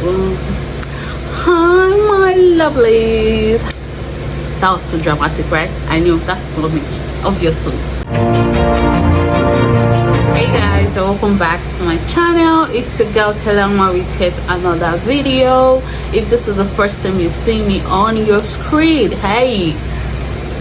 boom. Hi, my lovelies. That was so dramatic, right? I knew that's not me, obviously. Hey guys, and welcome back to my channel. It's your girl Kellanwa with yet another video. If this is the first time you see me on your screen, hey,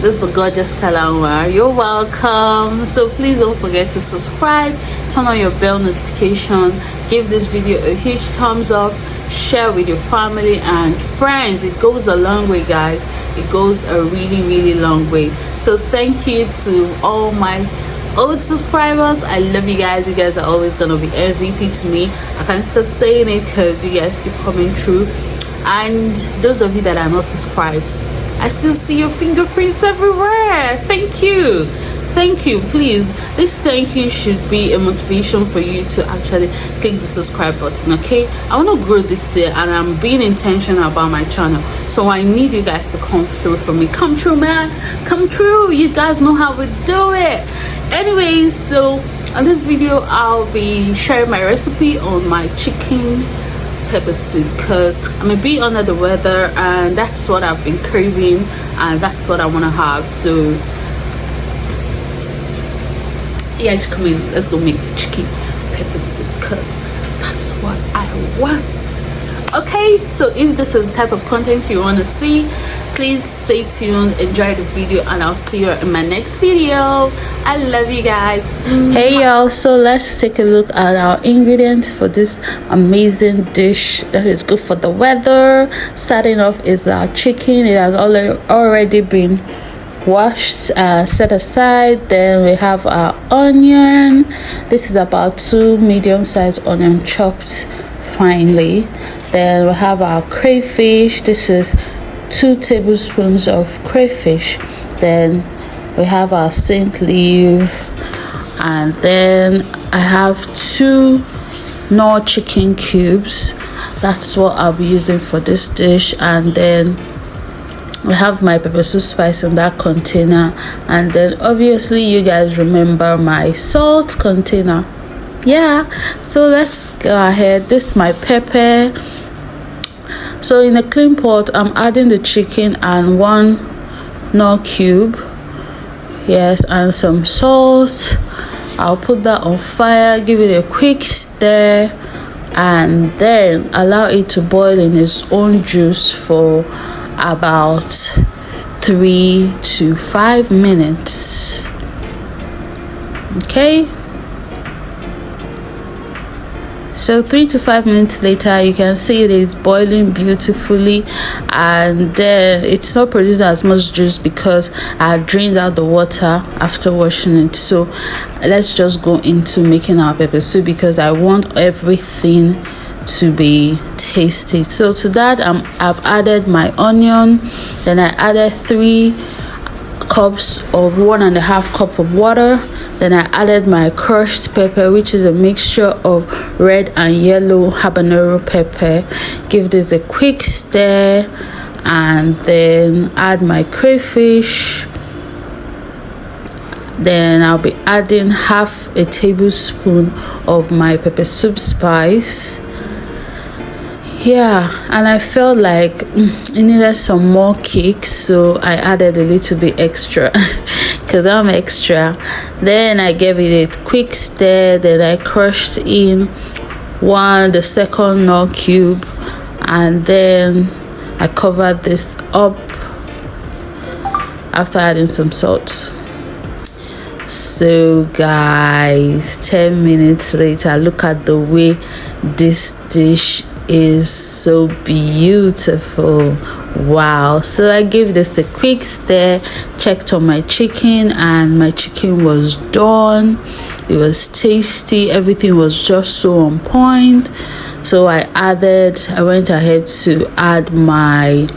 this is the gorgeous Kellanwa. You're welcome. So please don't forget to subscribe, turn on your bell notification, give this video a huge thumbs up, share with your family and friends. It goes a long way, guys. It goes a really long way. So thank you to all my old subscribers. I love you guys. You guys are always gonna be MVP to me. I can't stop saying it because you guys keep coming through. And those of you that are not subscribed, I still see your fingerprints everywhere. Thank you. Thank you. Please, this thank you should be a motivation for you to actually click the subscribe button. Okay, I want to grow this year and I'm being intentional about my channel, so I need you guys to come through for me. Come true, man. Come true. You guys know how we do it. Anyways, so on this video I'll be sharing my recipe on my chicken pepper soup because I'm a bit under the weather and that's what I've been craving and that's what I want to have. So yeah, just come in, let's go make the chicken pepper soup because that's what I want. Okay, so if this is the type of content you want to see, please stay tuned, enjoy the video, and I'll see you in my next video. I love you guys. Hey y'all, so let's take a look at our ingredients for this amazing dish that is good for the weather. Starting off is our chicken. It has already been washed, set aside. Then we have our onion. This is about 2 medium-sized onion chopped finely. Then we have our crayfish. This is 2 tablespoons of crayfish. Then we have our scent leaf, and then I have 2 knorr chicken cubes. That's what I'll be using for this dish. And then I have my pepper soup spice in that container, and then obviously you guys remember my salt container. Yeah, so let's go ahead. This is my pepper. So in a clean pot I'm adding the chicken and 1 knorr cube, yes, and some salt. I'll put that on fire, give it a quick stir, and then allow it to boil in its own juice for about 3 to 5 minutes. Okay, so 3 to 5 minutes later, you can see it is boiling beautifully, and then it's not producing as much juice because I drained out the water after washing it. So let's just go into making our pepper soup because I want everything to be tasty. So to that I've added my onion, then I added 3 cups of 1.5 cup of water. Then I added my crushed pepper, which is a mixture of red and yellow habanero pepper. Give this a quick stir, and then add my crayfish. Then I'll be adding half a tablespoon of my pepper soup spice. Yeah, and I felt like it needed some more kick, so I added a little bit extra because I'm extra. Then I gave it a quick stir. Then I crushed in the second knorr cube, and then I covered this up after adding some salt. So guys, 10 minutes later, look at the way this dish is so beautiful. Wow. So I gave this a quick stir, checked on my chicken, and my chicken was done. It was tasty. Everything was just so on point. So I went ahead to add my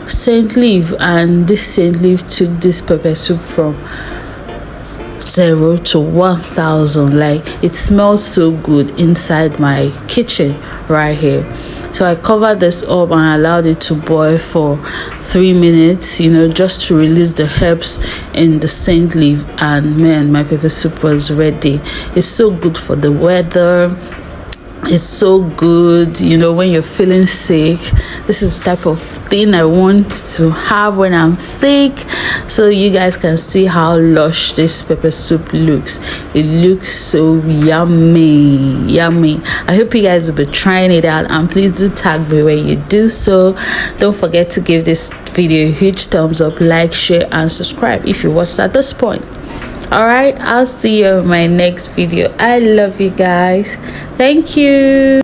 scent leaf, and this scent leaf took this pepper soup from 0 to 1,000. Like, it smells so good inside my kitchen right here. So I covered this up and allowed it to boil for 3 minutes, just to release the herbs in the scent leaf. And man, my pepper soup was ready. It's so good for the weather. It's so good, you know, when you're feeling sick. This is the type of thing I want to have when I'm sick. So you guys can see how lush this pepper soup looks. It looks so yummy. I hope you guys will be trying it out, and please do tag me when you do so. Don't forget to give this video a huge thumbs up, like, share, and subscribe if you watched at this point. All right, I'll see you in my next video. I love you guys. Thank you.